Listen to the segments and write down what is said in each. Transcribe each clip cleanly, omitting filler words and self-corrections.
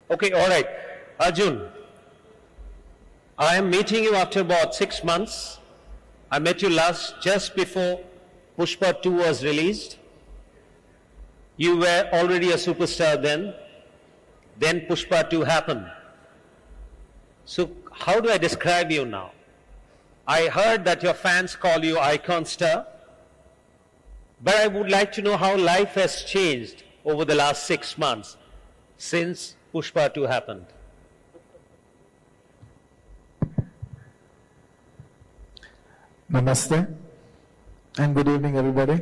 Okay, all right. Arjun, I am meeting you after about 6 months. I met you last just before Pushpa 2 was released. You were already a superstar then. Then Pushpa 2 happened. So how do I describe you now? I heard that your fans call you icon star. But I would like to know how life has changed over the last 6 months since Pushpa 2 happened. Namaste and good evening everybody.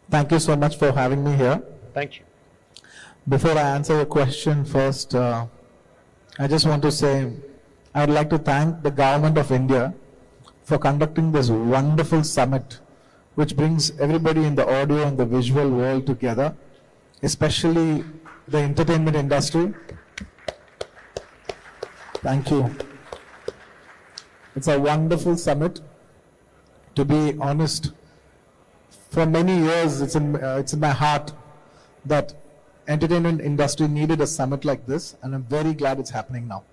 Thank you so much for having me here. Thank you. Before I answer your question first, I just want to say I would like to thank the government of India for conducting this wonderful summit which brings everybody in the audio and the visual world together, especially the entertainment industry. Thank you. It's a wonderful summit. To be honest, for many years it's in my heart that entertainment industry needed a summit like this, and I'm very glad it's happening now.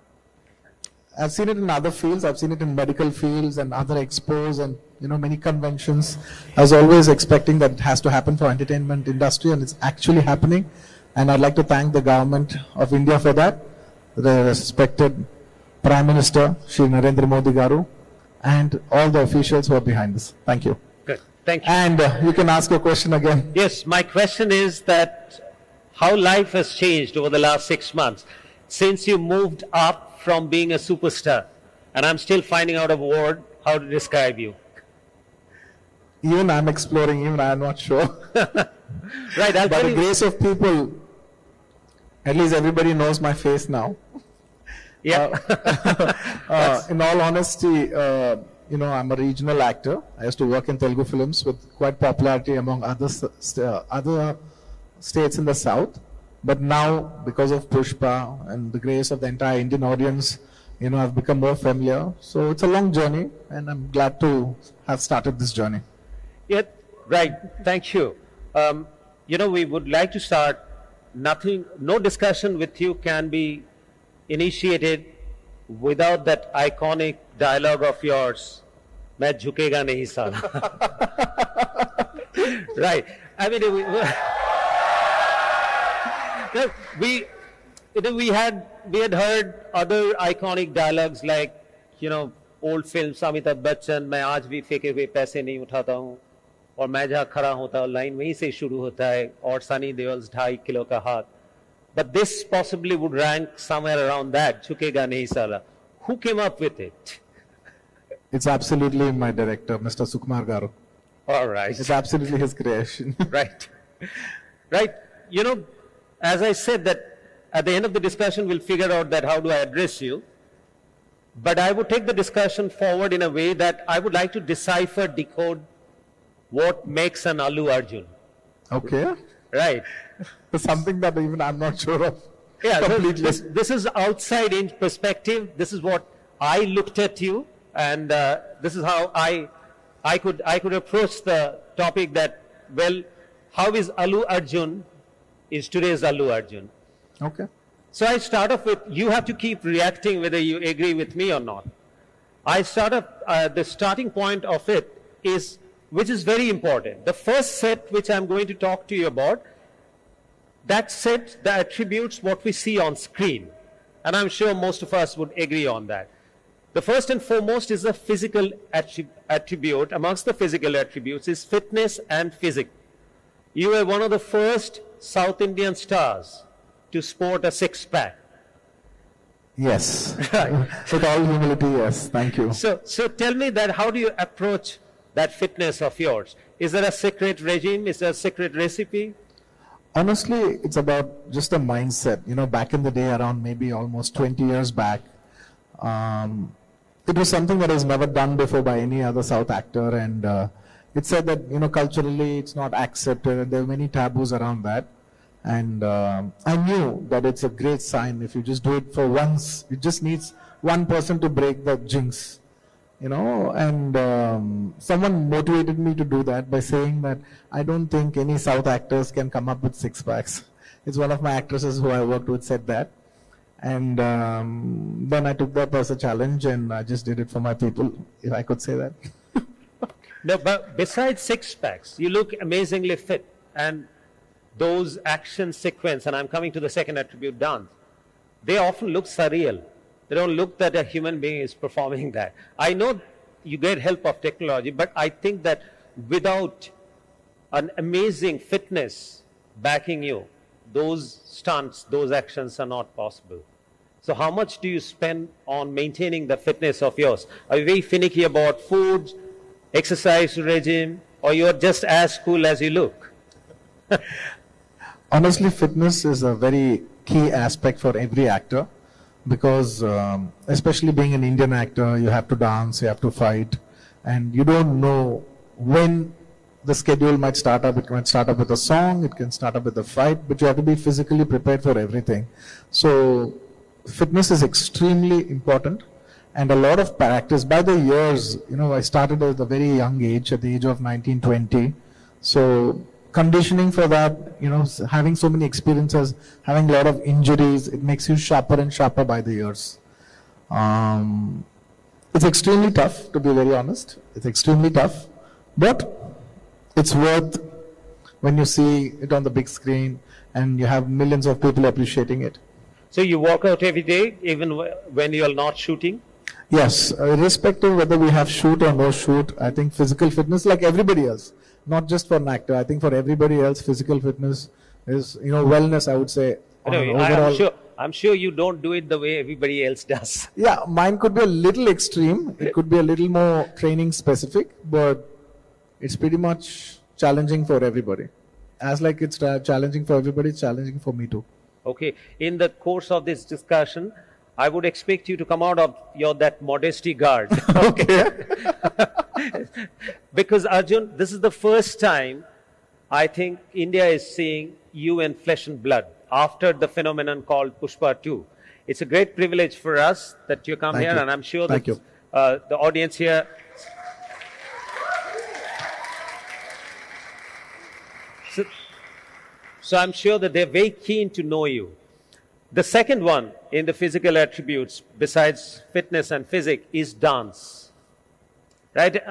I've seen it in other fields. I've seen it in medical fields and other expos and many conventions. I was always expecting that it has to happen for entertainment industry, and it's actually happening. And I'd like to thank the government of India for that. The respected Prime Minister, Shri Narendra Modi Garu, and all the officials who are behind this. Thank you. Good. Thank you. And you can ask your question again. Yes, my question is that how life has changed over the last 6 months since you moved up from being a superstar. And I'm still finding out a word how to describe you. Even I'm exploring, even I'm not sure. Right, I'll By the grace of people, at least everybody knows my face now. Yeah. In all honesty, I'm a regional actor. I used to work in Telugu films with quite popularity among other states in the south. But now, because of Pushpa and the grace of the entire Indian audience, I've become more familiar. So it's a long journey, and I'm glad to have started this journey. Yeah, right. Thank you. We would like to start. No discussion with you can be initiated without that iconic dialogue of yours. "Main jhukega nahi sala." Right. I mean, we had heard other iconic dialogues like old films, Amitabh Bachchan, "मैं आज भी फेंके हुए पैसे नहीं उठाता हूँ और मैं जहाँ खड़ा होता हूँ लाइन वहीं से शुरू होता है और सनी देओल्स 2.5 किलो का हाथ." But this possibly would rank somewhere around that, "Chukega nahi sala." Who came up with it? It's absolutely my director, Mr. Sukumar Garu. All right. It's absolutely his creation. Right. Right. As I said that at the end of the discussion, we'll figure out that how do I address you. But I would take the discussion forward in a way that I would like to decipher, decode what makes an Allu Arjun. Okay. Right. Something that even I'm not sure of. Yeah, completely. This is outside in perspective. This is what I looked at you, and this is how I could approach the topic that, well, how is Allu Arjun is today's Allu Arjun. Okay. So I start off with, you have to keep reacting whether you agree with me or not. I start off, the starting point of it is, which is very important. The first set which I'm going to talk to you about, that set the attributes what we see on screen. And I'm sure most of us would agree on that. The first and foremost is a physical attribute. Amongst the physical attributes is fitness and physique. You were one of the first South Indian stars to sport a six-pack. Yes. Right. With all humility, yes. Thank you. So tell me that, how do you approach that fitness of yours? Is there a secret regime? Is there a secret recipe? Honestly, it's about just a mindset. Back in the day, around maybe almost 20 years back, it was something that was never done before by any other South actor, and it said that, culturally it's not accepted, and there are many taboos around that. And I knew that it's a great sign if you just do it for once. It just needs one person to break the jinx, and someone motivated me to do that by saying that I don't think any South actors can come up with six packs. It's one of my actresses who I worked with said that. And then I took that as a challenge and I just did it for my people, if I could say that. No, but besides six packs, you look amazingly fit. And those action sequence, and I'm coming to the second attribute, dance, they often look surreal. They don't look that a human being is performing that. I know you get help of technology, but I think that without an amazing fitness backing you, those stunts, those actions are not possible. So how much do you spend on maintaining the fitness of yours? Are you very finicky about food, exercise regime, or you're just as cool as you look? Honestly, fitness is a very key aspect for every actor because especially being an Indian actor, you have to dance, you have to fight, and you don't know when the schedule might start up. It might start up with a song, it can start up with a fight, but you have to be physically prepared for everything. So fitness is extremely important, and a lot of practice. By the years, I started at a very young age, at the age of 19, 20. So conditioning for that, having so many experiences, having a lot of injuries, it makes you sharper and sharper by the years. It's extremely tough, to be very honest. It's extremely tough, but it's worth when you see it on the big screen and you have millions of people appreciating it. So you work out every day, even when you are not shooting? Yes, irrespective whether we have shoot or no shoot, I think physical fitness, like everybody else, not just for an actor, I think for everybody else, physical fitness is, wellness, I would say. I'm sure you don't do it the way everybody else does. Yeah, mine could be a little extreme. It could be a little more training specific, but it's pretty much challenging for everybody. As like it's challenging for everybody, it's challenging for me too. Okay. In the course of this discussion, I would expect you to come out of that modesty guard. Okay. Because Arjun, this is the first time I think India is seeing you in flesh and blood after the phenomenon called Pushpa 2. It's a great privilege for us that you come here, and I'm sure that the audience here. So I'm sure that they're very keen to know you. The second one in the physical attributes, besides fitness and physique, is dance. Right?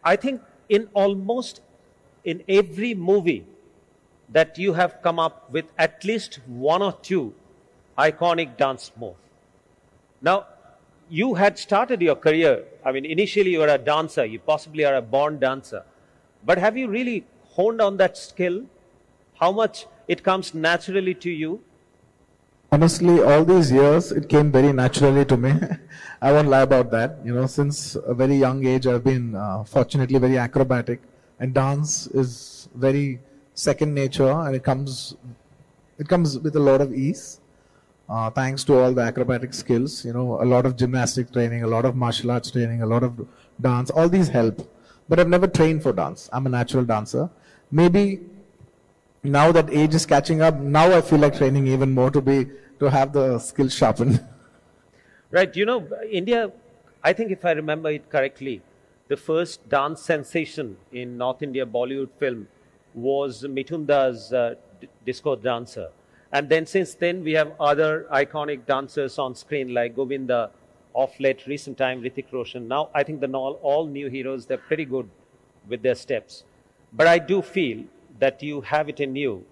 I think in every movie that you have come up with at least one or two iconic dance moves. Now, you had started your career, initially you were a dancer, you possibly are a born dancer. But have you really honed on that skill? How much it comes naturally to you? Honestly, all these years, it came very naturally to me. I won't lie about that. Since a very young age, I've been fortunately very acrobatic, and dance is very second nature, and it comes with a lot of ease. Thanks to all the acrobatic skills, a lot of gymnastic training, a lot of martial arts training, a lot of dance, all these help. But I've never trained for dance. I'm a natural dancer. Maybe now that age is catching up, now I feel like training even more to have the skills sharpened. Right. India, I think if I remember it correctly, the first dance sensation in North India Bollywood film was Mitunda's disco dancer. And then since then, we have other iconic dancers on screen like Govinda, of late, recent time, Hrithik Roshan. Now, I think all new heroes, they're pretty good with their steps. But I do feel that you have it in you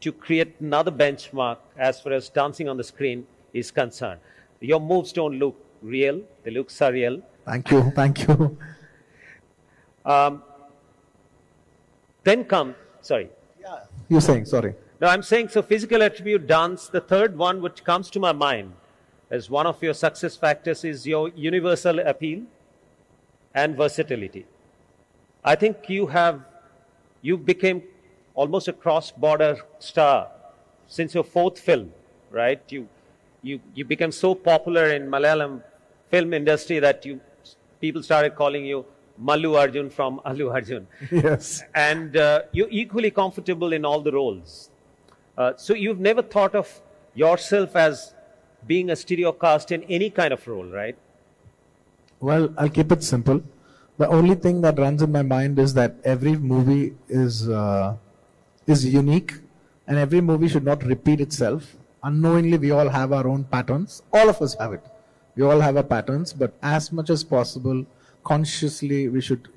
to create another benchmark as far as dancing on the screen is concerned. Your moves don't look real, they look surreal. Thank you. Sorry. Yeah. You're saying, sorry. No, I'm saying, so physical attribute, dance, the third one which comes to my mind as one of your success factors is your universal appeal and versatility. I think you became almost a cross-border star since your fourth film, right? You became so popular in Malayalam film industry that people started calling you Allu Arjun from Allu Arjun. Yes. And you're equally comfortable in all the roles. So you've never thought of yourself as being a stereo cast in any kind of role, right? Well, I'll keep it simple. The only thing that runs in my mind is that every movie is unique and every movie should not repeat itself. Unknowingly, we all have our own patterns. All of us have it. We all have our patterns, but as much as possible, consciously, we should,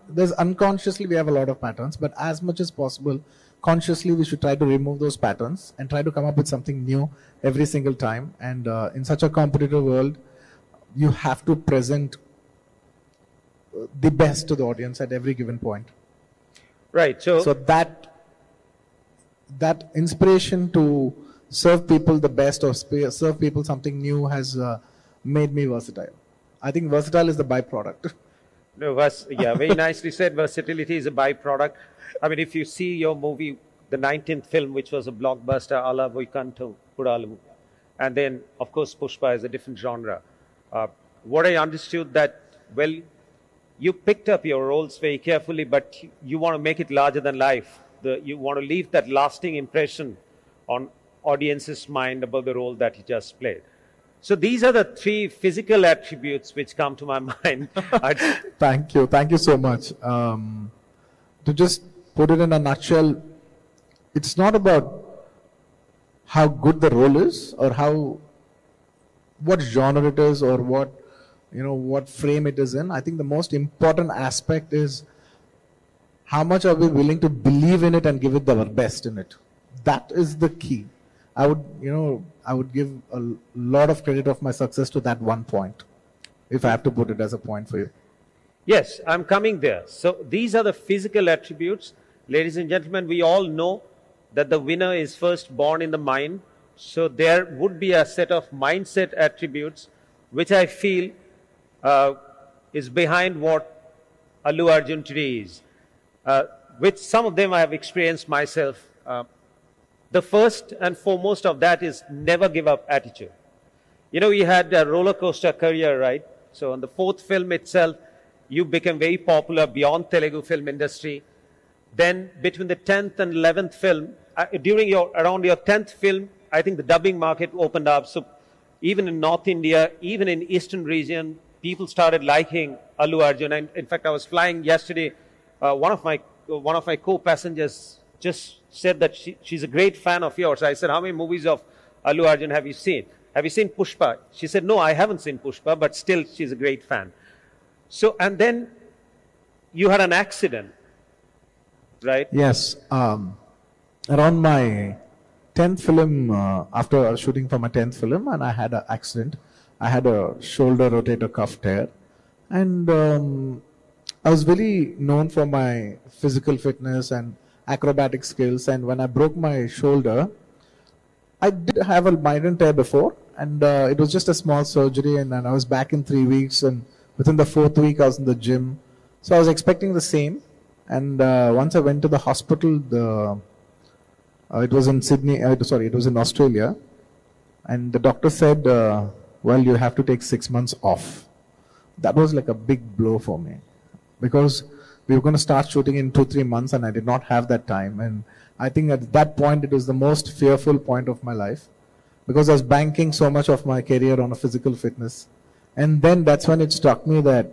there's unconsciously, we have a lot of patterns, but as much as possible, consciously, we should try to remove those patterns and try to come up with something new every single time. And in such a competitive world, you have to present the best to the audience at every given point. Right. So that inspiration to serve people the best or serve people something new has made me versatile. I think versatile is the byproduct. No, yeah, very nicely said. Versatility is a byproduct. I mean, if you see your movie, the 19th film, which was a blockbuster, Ala Vaikantham Kudalu, and then, of course, Pushpa is a different genre. What I understood that, well, you picked up your roles very carefully, but you want to make it larger than life. You want to leave that lasting impression on audience's mind about the role that you just played. So these are the 3 physical attributes which come to my mind. Thank you. Thank you so much. To just put it in a nutshell, it's not about how good the role is or what genre it is or what frame it is in. I think the most important aspect is how much are we willing to believe in it and give it our best in it. That is the key. I would give a lot of credit of my success to that one point, if I have to put it as a point for you. Yes, I'm coming there. So these are the physical attributes. Ladies and gentlemen, we all know that the winner is first born in the mind. So there would be a set of mindset attributes which I feel is behind what Allu Arjun today is. Which some of them I have experienced myself. The first and foremost of that is never give up attitude. You had a roller coaster career, right? So on the 4th film itself, you became very popular beyond Telugu film industry. Then between the 10th and 11th film, around your 10th film, I think the dubbing market opened up. So even in North India, even in Eastern region, people started liking Allu Arjun. And in fact, I was flying yesterday. One of my co-passengers just said that she's a great fan of yours. I said, how many movies of Allu Arjun have you seen? Have you seen Pushpa? She said, no, I haven't seen Pushpa, but still she's a great fan. So, and then you had an accident, right? Yes. Around my 10th film, after shooting for my 10th film, and I had an accident. I had a shoulder rotator cuff tear. And I was very known for my physical fitness and acrobatic skills, and when I broke my shoulder, I did have a migraine tear before, and it was just a small surgery, and I was back in 3 weeks, and within the 4th week I was in the gym. So I was expecting the same, and once I went to the hospital, it was in Sydney, it was in Australia, and the doctor said, well, you have to take 6 months off. That was like a big blow for me, because we were going to start shooting in 2-3 months, and I did not have that time. And I think at that point, it was the most fearful point of my life, because I was banking so much of my career on a physical fitness. And then that's when it struck me that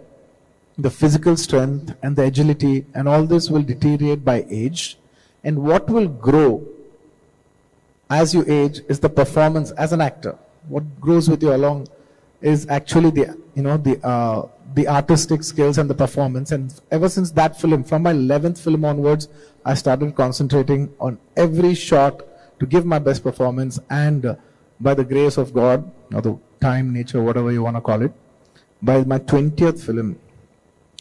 the physical strength and the agility and all this will deteriorate by age. And what will grow as you age is the performance as an actor. What grows with you along is actually the artistic skills and the performance. And ever since that film, from my 11th film onwards, I started concentrating on every shot to give my best performance. And by the grace of God, or the time, nature, whatever you want to call it, by my 20th film,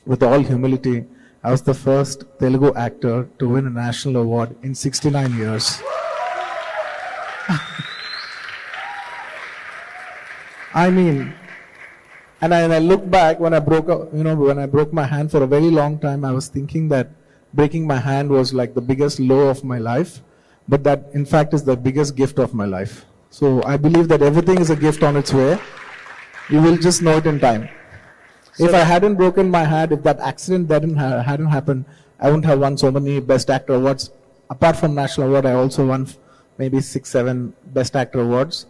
with all humility, I was the first Telugu actor to win a national award in 69 years. I mean, and I look back when I broke my hand for a very long time, I was thinking that breaking my hand was like the biggest low of my life, but that in fact is the biggest gift of my life. So I believe that everything is a gift on its way. You will just know it in time. So if I hadn't broken my hand, if that accident hadn't happened, I wouldn't have won so many Best Actor awards. Apart from National Award, I also won maybe 6-7 Best Actor awards.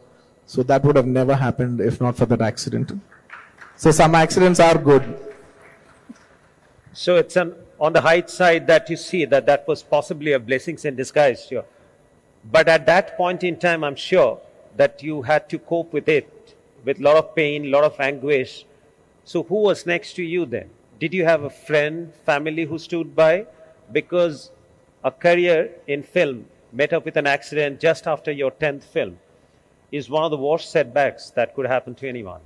So that would have never happened if not for that accident. So some accidents are good. So it's on the height side that you see that was possibly a blessing in disguise. Sure. But at that point in time, I'm sure that you had to cope with it with a lot of pain, a lot of anguish. So who was next to you then? Did you have a friend, family who stood by? Because a career in film met up with an accident just after your 10th film is one of the worst setbacks that could happen to anyone.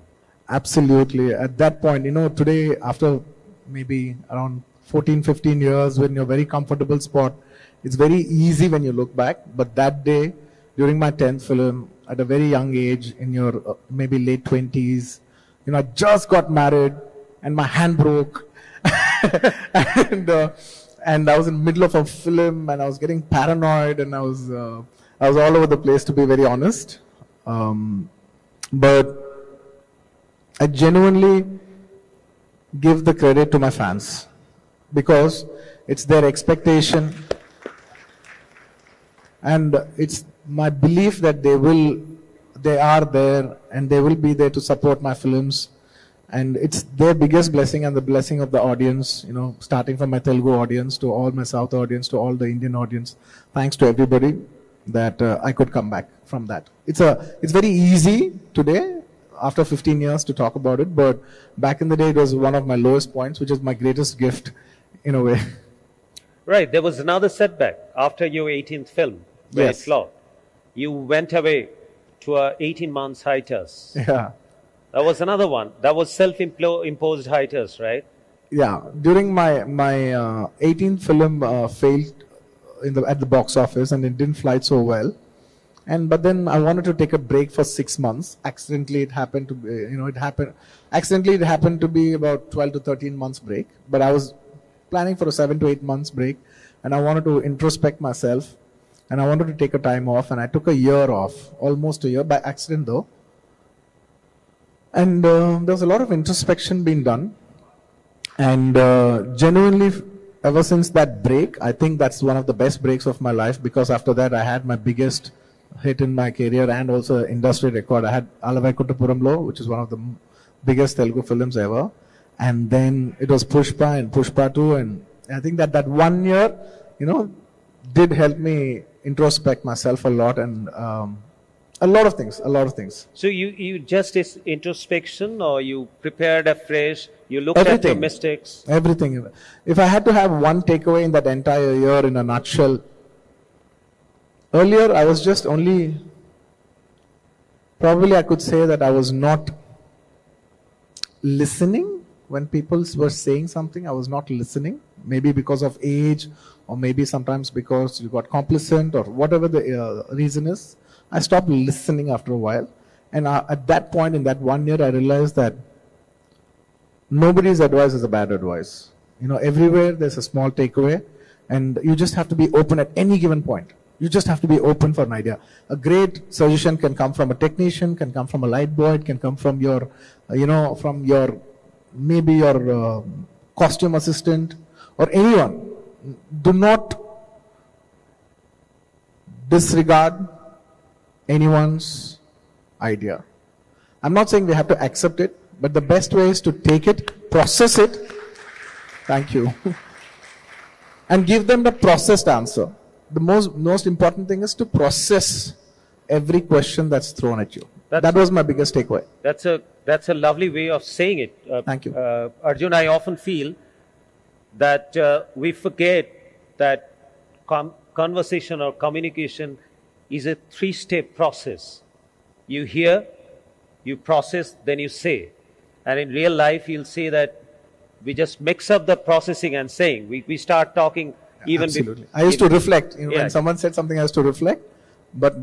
Absolutely. At that point, today, after maybe around 14, 15 years, when you're very comfortable spot, it's very easy when you look back. But that day, during my 10th film, at a very young age, in your maybe late 20s, I just got married and my hand broke. and I was in the middle of a film and I was getting paranoid and I was all over the place, to be very honest. But I genuinely give the credit to my fans because it's their expectation and it's my belief that they are there and they will be there to support my films, and it's their biggest blessing and the blessing of the audience, starting from my Telugu audience to all my South audience to all the Indian audience. Thanks to everybody that I could come back from that. It's very easy today after 15 years to talk about it, but back in the day it was one of my lowest points, which is my greatest gift in a way. Right, there was another setback after your 18th film, where it flopped. You went away to a 18 months hiatus. Yeah. That was another one. That was self-imposed hiatus, right? Yeah. During my 18th film failed at the box office and it didn't fly so well. But then I wanted to take a break for 6 months. Accidentally, it happened to be, Accidentally, it happened to be about 12 to 13 months break. But I was planning for a 7 to 8 months break, and I wanted to introspect myself, and I wanted to take a time off, and I took a year off, almost a year, by accident though. And there was a lot of introspection being done, and genuinely, ever since that break, I think that's one of the best breaks of my life, because after that I had my biggest hit in my career and also industry record. I had Allu Arjun, which is one of the biggest Telugu films ever, and then it was Pushpa and Pushpa 2, and I think that 1 year, did help me introspect myself a lot, and a lot of things. So you just introspection, or you prepared afresh, you looked at your mistakes? Everything. If I had to have one takeaway in that entire year in a nutshell, earlier I was just probably I could say that I was not listening. When people were saying something, I was not listening. Maybe because of age, or maybe sometimes because you got complacent, or whatever the reason is. I stopped listening after a while. And at that point, in that 1 year, I realized that nobody's advice is a bad advice. Everywhere there's a small takeaway, and you just have to be open at any given point. You just have to be open for an idea. A great suggestion can come from a technician, can come from a light boy, it can come from your, maybe your costume assistant, or anyone. Do not disregard anyone's idea. I'm not saying we have to accept it, but the best way is to take it, process it, thank you, and give them the processed answer. The most important thing is to process every question that's thrown at you. That was my biggest takeaway. That's a lovely way of saying it. Thank you. Arjun, I often feel that we forget that conversation or communication is a 3-step process. You hear, you process, then you say. And in real life, you'll say that we just mix up the processing and saying. We start talking even absolutely. I used to reflect. When someone said something, I used to reflect. But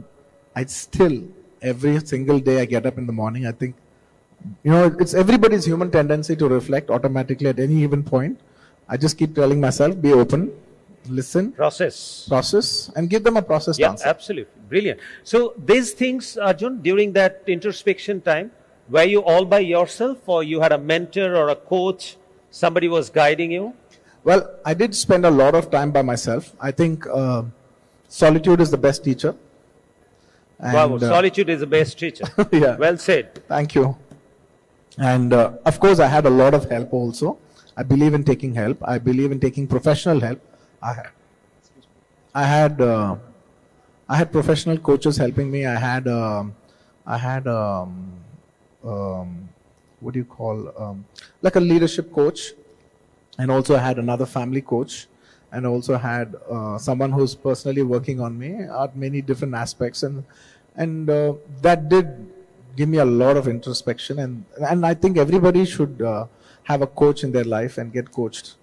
I still, every single day I get up in the morning, I think, it's everybody's human tendency to reflect automatically at any given point. I just keep telling myself, be open, listen, process, and give them a processed answer. Absolutely. Brilliant. So these things, Arjun, during that introspection time, were you all by yourself, or you had a mentor or a coach, somebody was guiding you? Well, I did spend a lot of time by myself. I think solitude is the best teacher. Wow, solitude is the best teacher. Yeah. Well said. Thank you. And of course, I had a lot of help also. I believe in taking help. I believe in taking professional help. I had I had professional coaches helping me. I had what do you call, like a leadership coach, and also I had another family coach, and also had someone who's personally working on me at many different aspects, and that did give me a lot of introspection, and I think everybody should have a coach in their life and get coached.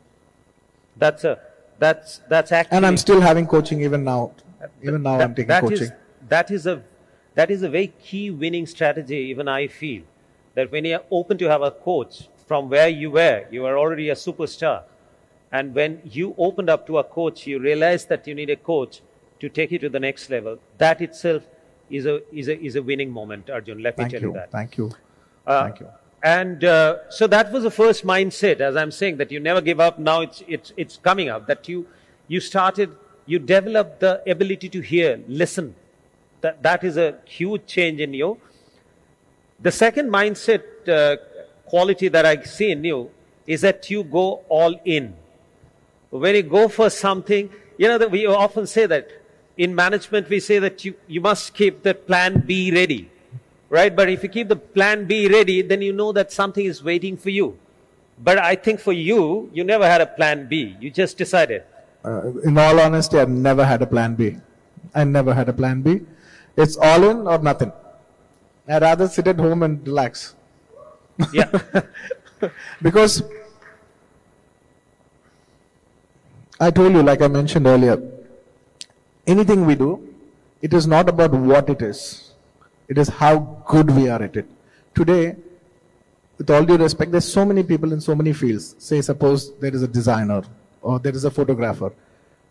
That's actually. And I'm still having coaching even now. Even now, I'm taking coaching. That is a very key winning strategy. Even I feel that when you are open to have a coach from where you were already a superstar, and when you opened up to a coach, you realize that you need a coach to take you to the next level. That itself is a winning moment, Arjun. Let me tell you that. Thank you. Thank you. And so that was the first mindset, as I'm saying, that you never give up. Now it's coming up that you developed the ability to hear, listen. That is a huge change in you. The second mindset quality that I see in you is that you go all in. When you go for something, that we often say that in management we say that you must keep the plan B ready. Right? But if you keep the plan B ready, then you know that something is waiting for you. But I think for you never had a plan B. You just decided. In all honesty, I never had a plan B. I never had a plan B. It's all in or nothing. I'd rather sit at home and relax. Yeah. Because I told you, like I mentioned earlier, anything we do, it is not about what it is. It is how good we are at it. Today, with all due respect, there's so many people in so many fields. Say, suppose there is a designer or there is a photographer.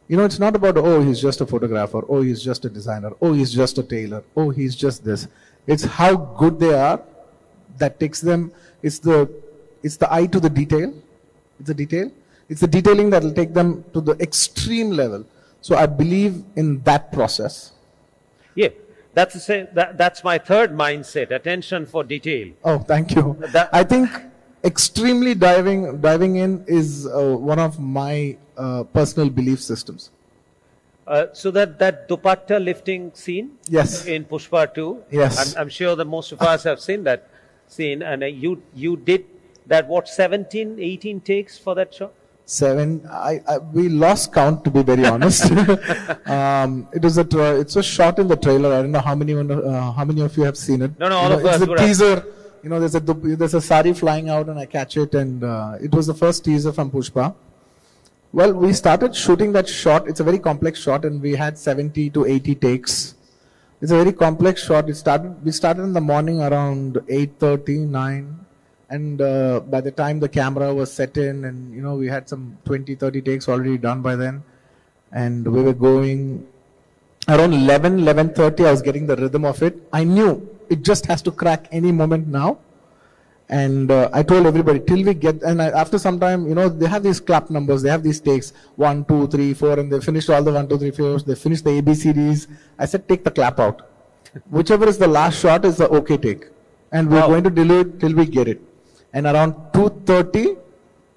It's not about, oh, he's just a photographer, oh, he's just a designer, oh, he's just a tailor, oh, he's just this. It's how good they are that takes them. It's the eye to the detail. It's the detail. It's the detailing that will take them to the extreme level. So I believe in that process. Yeah. That's my third mindset, attention for detail. Oh, thank you. I think extremely diving in is one of my personal belief systems. So that dupatta lifting scene, yes, in Pushpa 2, yes, I'm sure that most of us have seen that scene, and you did that, what, 17, 18 takes for that shot? 7. We lost count, to be very honest. It's a shot in the trailer. I don't know how many of you have seen it. No, all of us. It's a teaser. There's a sari flying out, and I catch it, and it was the first teaser from Pushpa. Well, we started shooting that shot. It's a very complex shot, and we had 70 to 80 takes. It's a very complex shot. We started in the morning around 8:30, 9. And by the time the camera was set in, and we had some 20, 30 takes already done by then, and we were going around 11:30. I was getting the rhythm of it. I knew it just has to crack any moment now, and I told everybody till we get. And after some time, they have these clap numbers. They have these takes 1, 2, 3, 4, and they finished all the 1, 2, 3, 4. They finished the ABCDs. I said, take the clap out. Whichever is the last shot is the okay take, and we're going to delay it till we get it. And around 2:30,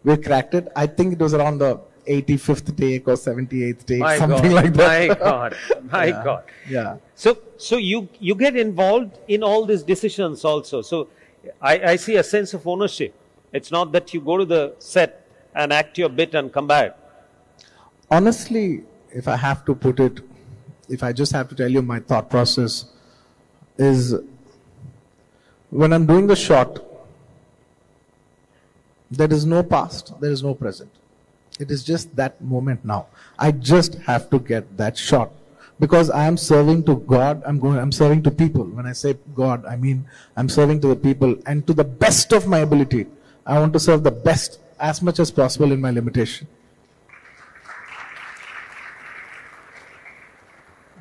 we cracked it. I think it was around the 85th take or 78th take, something like that. My God. Yeah. So you get involved in all these decisions also. So I see a sense of ownership. It's not that you go to the set and act your bit and come back. Honestly, if I have to put it, if I just have to tell you my thought process is, when I'm doing the shot, there is no past, there is no present. It is just that moment now. I just have to get that shot. Because I am serving to God, I'm serving to people. When I say God, I mean I'm serving to the people, and to the best of my ability. I want to serve the best as much as possible in my limitation.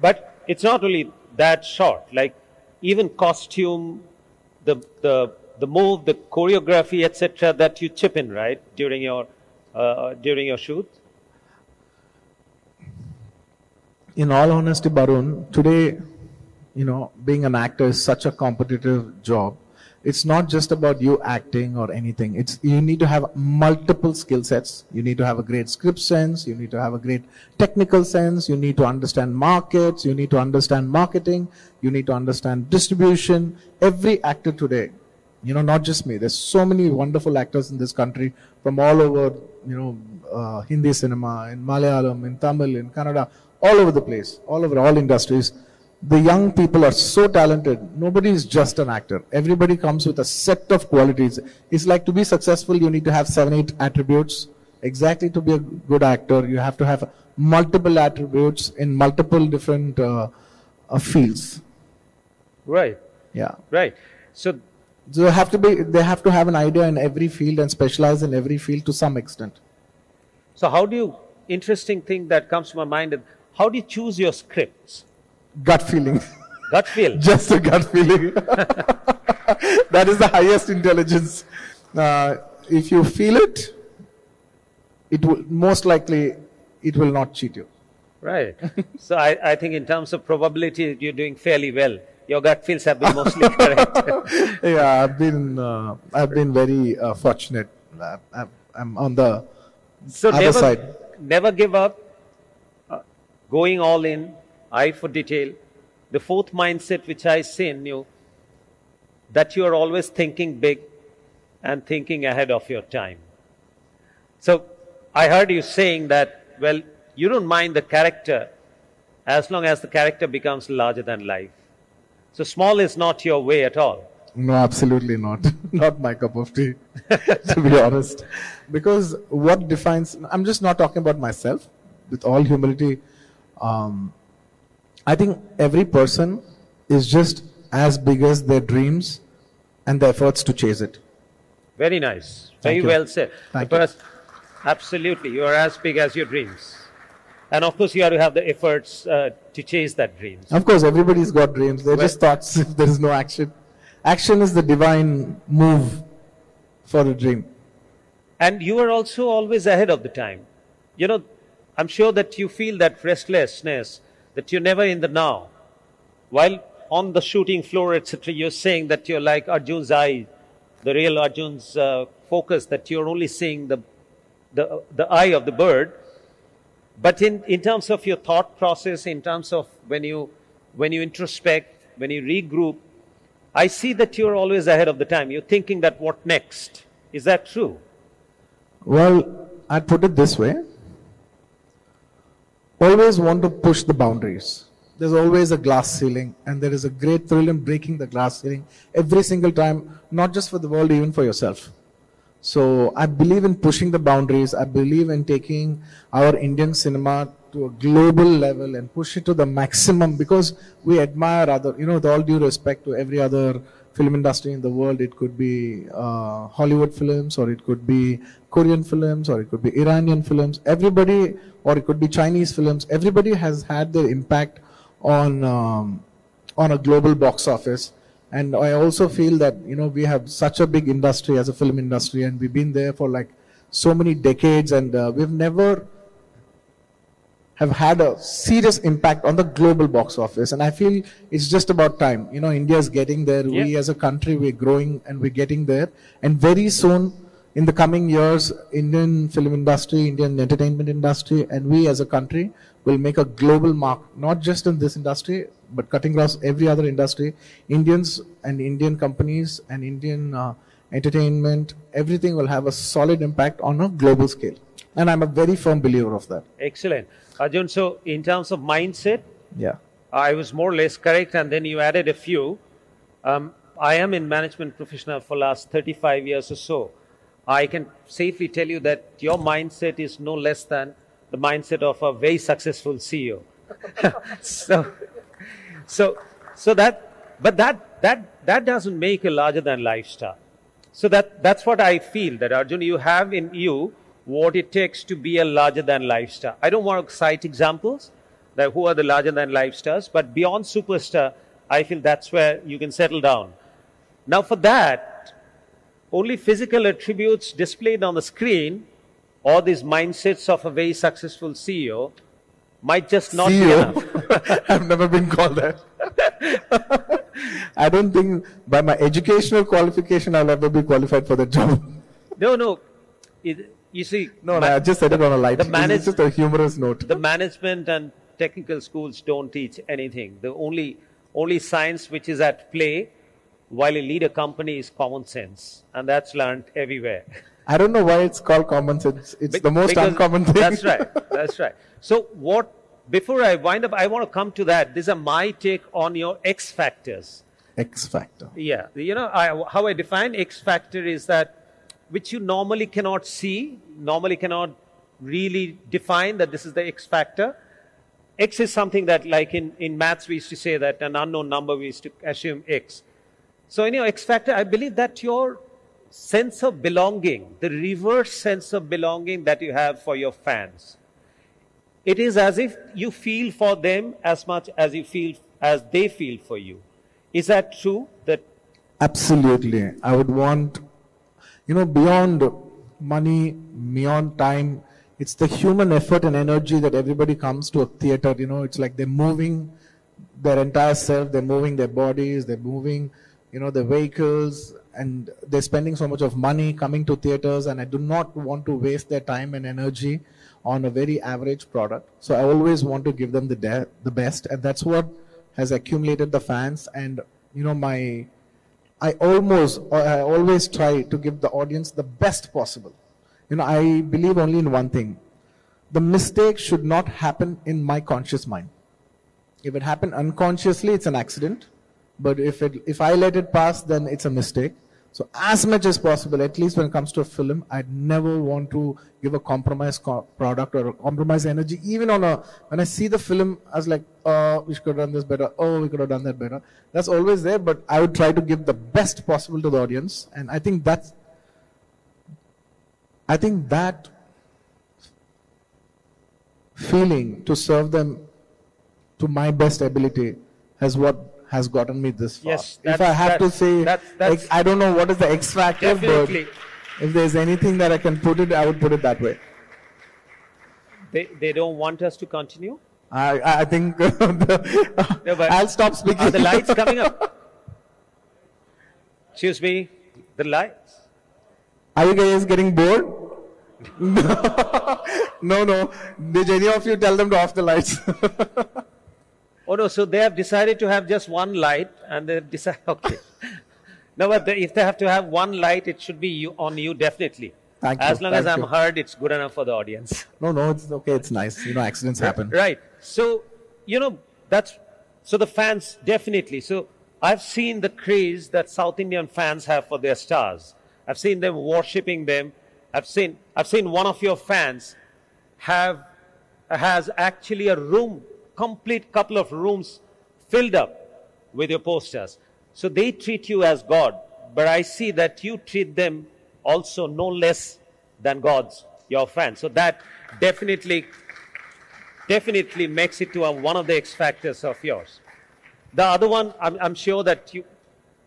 But it's not only that shot, like even costume, the move, the choreography, etc., that you chip in, right, during your shoot? In all honesty, Barun, today, being an actor is such a competitive job, It's not just about you acting or anything. You need to have multiple skill sets. You need to have a great script sense. You need to have a great technical sense. You need to understand markets. You need to understand marketing. You need to understand distribution. Every actor today, not just me. There's so many wonderful actors in this country from all over, Hindi cinema, in Malayalam, in Tamil, in Kannada, all over the place, all over all industries. The young people are so talented. Nobody is just an actor. Everybody comes with a set of qualities. It's like to be successful, you need to have 7, 8 attributes. Exactly to be a good actor, you have to have multiple attributes in multiple different fields. Right. Yeah. Right. So they have to have an idea in every field and specialize in every field to some extent. So interesting thing that comes to my mind is, how do you choose your scripts? Gut feeling. Gut feel. Just a gut feeling. That is the highest intelligence. If you feel it, it will most likely it will not cheat you. Right. So I think in terms of probability, you're doing fairly well. Your gut feels have been mostly correct. Yeah, I've been very fortunate. I'm on the other side. Never give up. Going all in. Eye for detail. The fourth mindset which I see in you, that you are always thinking big and thinking ahead of your time. So I heard you saying that, well, you don't mind the character as long as the character becomes larger than life. So small is not your way at all. No, absolutely not. Not my cup of tea, to be honest. Because what defines, I'm just not talking about myself, with all humility. I think every person is just as big as their dreams and the efforts to chase it. Very nice. Very Thank you. well said. Thank because absolutely, you are as big as your dreams. And of course, you have to have the efforts to chase that dreams. Of course, everybody's got dreams. They're just thoughts if there is no action. Action is the divine move for a dream. And you are also always ahead of the time. I'm sure that you feel that restlessness, that you're never in the now. While on the shooting floor, etc., you're saying that you're like Arjun's eye, the real Arjun's focus, that you're only seeing the eye of the bird. But in terms of your thought process, in terms of when you introspect, when you regroup, I see that you're always ahead of the time. You're thinking that what next? Is that true? Well, I'd put it this way. Always want to push the boundaries. There's always a glass ceiling, and there is a great thrill in breaking the glass ceiling every single time, not just for the world, even for yourself. So I believe in pushing the boundaries. I believe in taking our Indian cinema to a global level and push it to the maximum, because we admire other, with all due respect to every other film industry in the world. It could be Hollywood films, or it could be Korean films, or it could be Iranian films. Everybody, or it could be Chinese films. Everybody has had their impact on a global box office. And I also feel that, we have such a big industry as a film industry, and we've been there for like so many decades, and we've never have had a serious impact on the global box office. And I feel it's just about time. India is getting there. Yeah. We as a country, we're growing and we're getting there. And very soon, in the coming years, Indian film industry, Indian entertainment industry, and we as a country will make a global mark, not just in this industry, but cutting across every other industry. Indians and Indian companies and Indian entertainment, everything will have a solid impact on a global scale. And I'm a very firm believer of that. Excellent. Arjun, so in terms of mindset, yeah, I was more or less correct, and then you added a few. I am in management professional for last 35 years or so. I can safely tell you that your mindset is no less than the mindset of a very successful CEO. But that doesn't make a larger than life star. So that's what I feel, that Arjun, you have in you what it takes to be a larger than life star. I don't want to cite examples that who are the larger than life stars, but beyond superstar, I feel that's where you can settle down. Now for that, only physical attributes displayed on the screen or these mindsets of a very successful CEO might just not be enough. I've never been called that. I don't think by my educational qualification I'll ever be qualified for the job. No. You see, No, I just said it on a light. It's just a humorous note. The management and technical schools don't teach anything. The only science which is at play while you lead a company is common sense, and that's learned everywhere. I don't know why it's called common sense. It's the most uncommon thing. That's right. That's right. So before I wind up, I want to come to that. These are my take on your X factors. X factor. Yeah. How I define X factor is that which you normally cannot see, normally cannot really define that this is the X factor. X is something that, like in maths, we used to say that an unknown number, we used to assume X. So in your X factor, I believe that your sense of belonging, the reverse sense of belonging that you have for your fans, it is as if you feel for them as much as they feel for you. Is that true? Absolutely. I would want, beyond money, beyond time, it's the human effort and energy that everybody comes to a theater. It's like they're moving their entire self, they're moving their bodies, they're moving, their vehicles, and they're spending so much of money coming to theaters, and I do not want to waste their time and energy on a very average product. So I always want to give them the best, and that's what has accumulated the fans. And I always try to give the audience the best possible. I believe only in one thing. The mistake should not happen in my conscious mind. If it happened unconsciously, it's an accident. But if I let it pass, then it's a mistake. So as much as possible, at least when it comes to a film, I'd never want to give a compromised product or a compromised energy. Even when I see the film, I was like, oh, we could have done this better. Oh, we could have done that better. That's always there, but I would try to give the best possible to the audience. And I think that feeling to serve them to my best ability has gotten me this far. Yes, if I have to say, I don't know what is the X factor, definitely. But if there's anything that I can put it, I would put it that way. They don't want us to continue? I think I'll stop speaking. Are the lights coming up? Excuse me, the lights. Are you guys getting bored? No. Did any of you tell them to off the lights? Oh no, so they have decided to have just one light, and they decide, okay. No, but if they have to have one light, it should be on you, definitely. Thank you. As long as I'm heard, it's good enough for the audience. No, it's okay, it's nice. Accidents happen. Right. So, so the fans, definitely. So, I've seen the craze that South Indian fans have for their stars. I've seen them worshipping them. I've seen one of your fans has actually a complete couple of rooms filled up with your posters. So they treat you as God, but I see that you treat them also no less than gods, your fans. So that definitely makes it to one of the X factors of yours. The other one, I'm sure that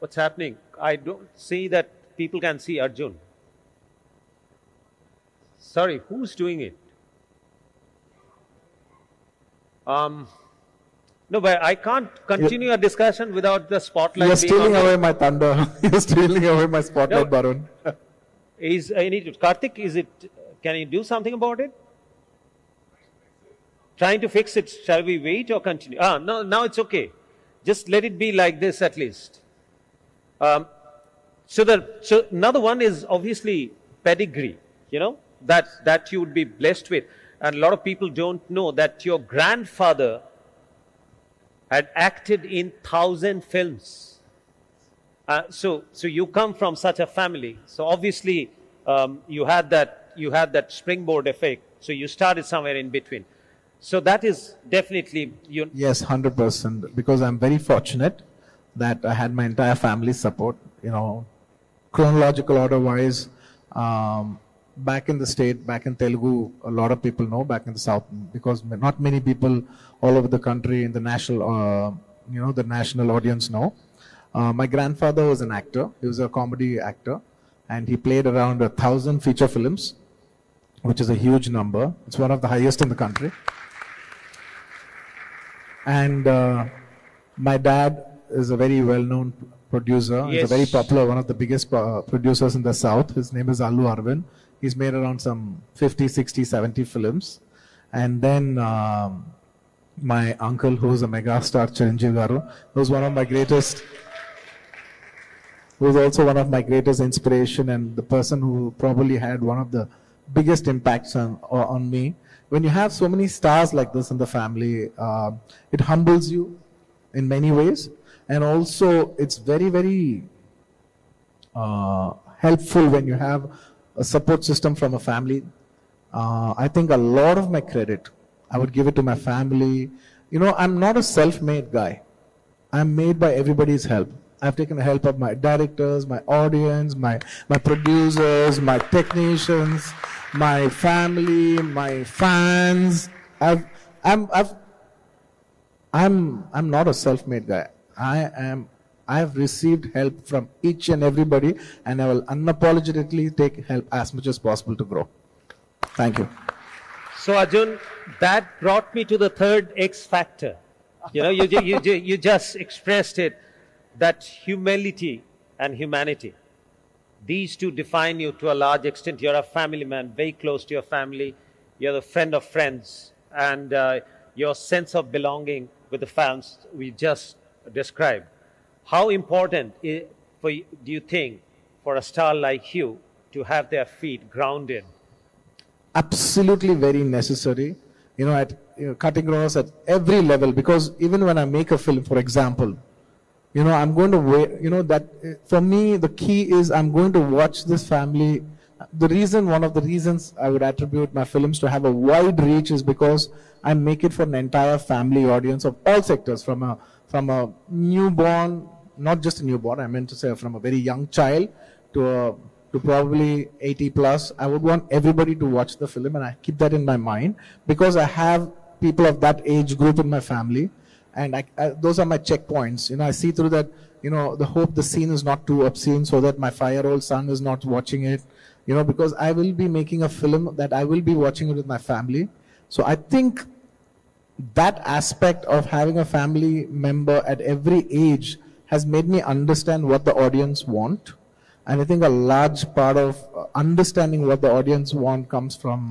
what's happening? I don't see that people can see Arjun. Sorry, who's doing it? No, but I can't continue a discussion without the spotlight. You're stealing away my thunder. You're stealing away my spotlight, Barun. Karthik, can you do something about it? Trying to fix it. Shall we wait or continue? No, now it's okay. Just let it be like this at least. So another one is obviously pedigree, that you would be blessed with. And a lot of people don't know that your grandfather had acted in 1,000 films. So you come from such a family. So obviously you had that springboard effect. So you started somewhere in between. So that is definitely Yes, 100%. Because I'm very fortunate that I had my entire family's support. Chronological order-wise. Back in the state, back in Telugu, a lot of people know. Back in the south, because not many people all over the country in the national, the national audience know. My grandfather was an actor. He was a comedy actor, and he played around 1,000 feature films, which is a huge number. It's one of the highest in the country. And my dad is a very well-known producer. Yes. He's a very popular, one of the biggest producers in the South. His name is Allu Arjun. He's made around some 50, 60, 70 films. And then my uncle, who's a mega star, Chiranjeevi Garu, was one of my greatest, who was also one of my greatest inspiration and the person who probably had one of the biggest impacts on me. When you have so many stars like this in the family, it humbles you in many ways. And also, it's very, very helpful when you have a support system from a family. I think a lot of my credit, I would give it to my family. You know, I'm not a self-made guy. I'm made by everybody's help. I've taken the help of my directors, my audience, my producers, my technicians, my family, my fans. I'm not a self-made guy. I have received help from each and everybody, and I will unapologetically take help as much as possible to grow. Thank you. So Arjun, that brought me to the third X factor. You know, you just expressed it, that humility and humanity. These two define you to a large extent. You're a family man, very close to your family. You're the friend of friends. And your sense of belonging with the fans we just described. How important do you think for a star like you to have their feet grounded? Absolutely very necessary. You know, cutting across at every level, because even when I make a film, for example, you know, I'm going to wait, you know, that for me, the key is I'm going to watch this family. One of the reasons I would attribute my films to have a wide reach is because I make it for an entire family audience of all sectors, from a newborn, not just a newborn, I meant to say from a very young child to probably 80 plus. I would want everybody to watch the film, and I keep that in my mind because I have people of that age group in my family. And those are my checkpoints. You know, I see through that, you know, the scene is not too obscene so that my 5-year-old son is not watching it, you know, because I will be making a film that I will be watching it with my family. So I think that aspect of having a family member at every age has made me understand what the audience want. And I think a large part of understanding what the audience want comes from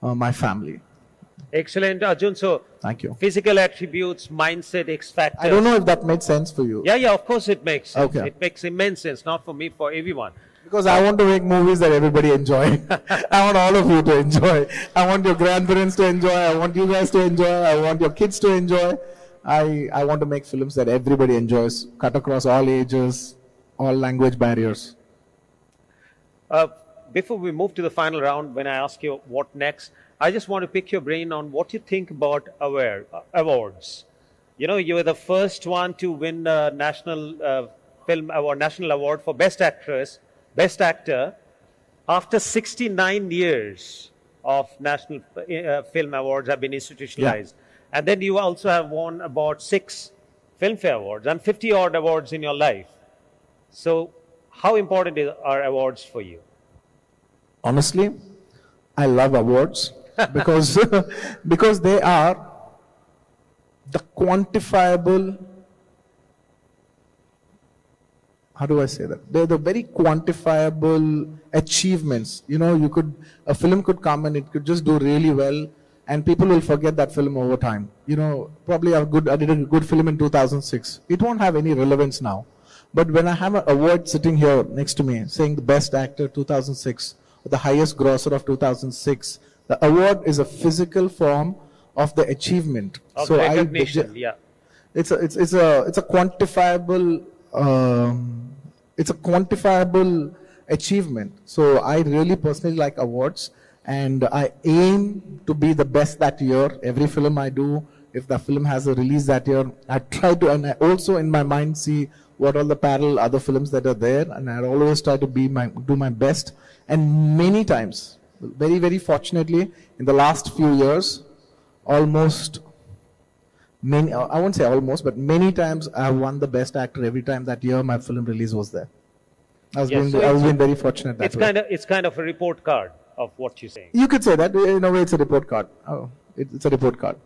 my family. Excellent, Arjun. So, thank you. Physical attributes, mindset, X factor. I don't know if that made sense for you. Yeah, of course it makes sense. Okay. It makes immense sense, not for me, for everyone. Because I want to make movies that everybody enjoy. I want all of you to enjoy. I want your grandparents to enjoy. I want you guys to enjoy. I want your kids to enjoy. I want to make films that everybody enjoys, cut across all ages, all language barriers. Before we move to the final round, when I ask you what next, I just want to pick your brain on what you think about awards. You know, you were the first one to win a National Film Award, National Award for Best Actress, Best Actor, after 69 years of National Film Awards have been institutionalized. Yeah. And then you also have won about 6 Filmfare Awards and 50-odd awards in your life. So, how important are awards for you? Honestly, I love awards because because they are the quantifiable. How do I say that? They're the very quantifiable achievements. You know, a film could come and it could just do really well, and people will forget that film over time. You know, probably I did a good film in 2006. It won't have any relevance now. But when I have an award sitting here next to me saying the best actor 2006, or the highest grosser of 2006, the award is a physical form of the achievement. Of recognition, yeah. It's a quantifiable it's a quantifiable achievement. So I really personally like awards, and I aim to be the best that year. Every film I do, if the film has a release that year, I try to, and I also in my mind see what are the parallel other films that are there, and I always try to do my best. And many times, very, very fortunately, in the last few years, I won't say almost, but many times I have won the best actor every time that year my film release was there. I was being very fortunate that way. It's kind of a report card of what you're saying. You could say that. In a way, it's a report card. It's a report card.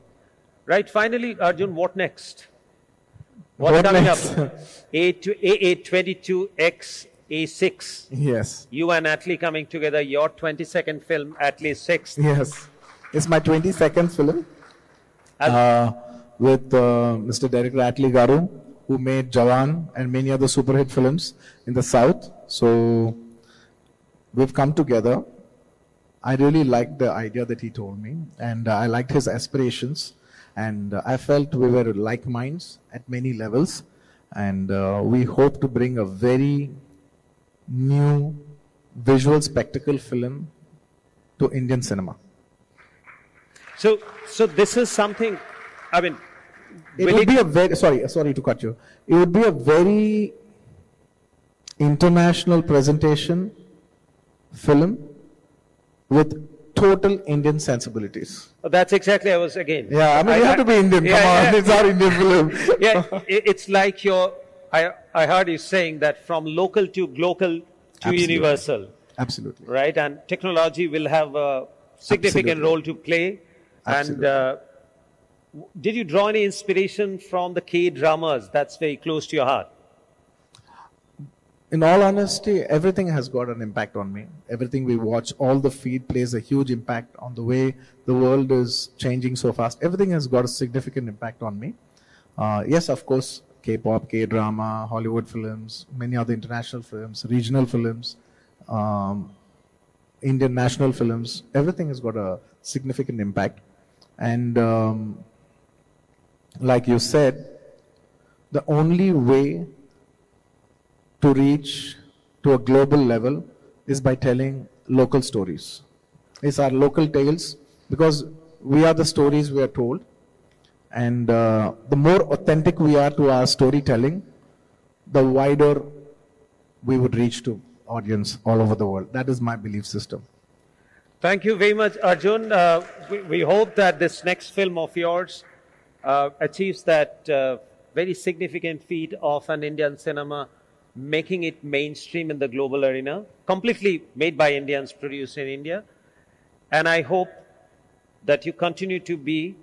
Right. Finally, Arjun, what next? What's coming next? up? A22X A6. Yes. You and Atlee coming together, your 22nd film, Atlee's 6th. Yes. It's my 22nd film with Mr. Director Atlee Garu, who made Jawan and many other super hit films in the South. So we've come together. I really liked the idea that he told me, and I liked his aspirations, and I felt we were like minds at many levels, and we hope to bring a very new visual spectacle film to Indian cinema. So this is something, I mean, it would be a very, sorry to cut you. It would be a very international presentation film with total Indian sensibilities. That's exactly, I was again. Yeah, I mean, you have to be Indian. Come on, it's our Indian film. Yeah, it's like I heard you saying that from local to global to Absolutely. universal. Absolutely. Right, and technology will have a significant Absolutely. role to play. Absolutely. And did you draw any inspiration from the K-dramas? That's very close to your heart. In all honesty, everything has got an impact on me. Everything we watch, all the feed plays a huge impact on the way the world is changing so fast. Everything has got a significant impact on me. Yes, of course, K-pop, K-drama, Hollywood films, many other international films, regional films, Indian national films. Everything has got a significant impact. And like you said, the only way to reach to a global level is by telling local stories. It's our local tales, because we are the stories we are told. And the more authentic we are to our storytelling, the wider we would reach to audience all over the world. That is my belief system. Thank you very much, Arjun. We hope that this next film of yours achieves that very significant feat of an Indian cinema, making it mainstream in the global arena, completely made by Indians, produced in India. And I hope that you continue to be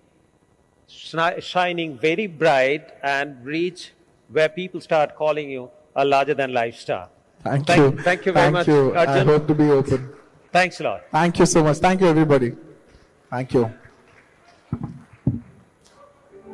shining very bright and reach where people start calling you a larger-than-life star. Thank you. Thank you very much, you. Arjun. I hope to be open. Thanks a lot. Thank you so much. Thank you, everybody. Thank you.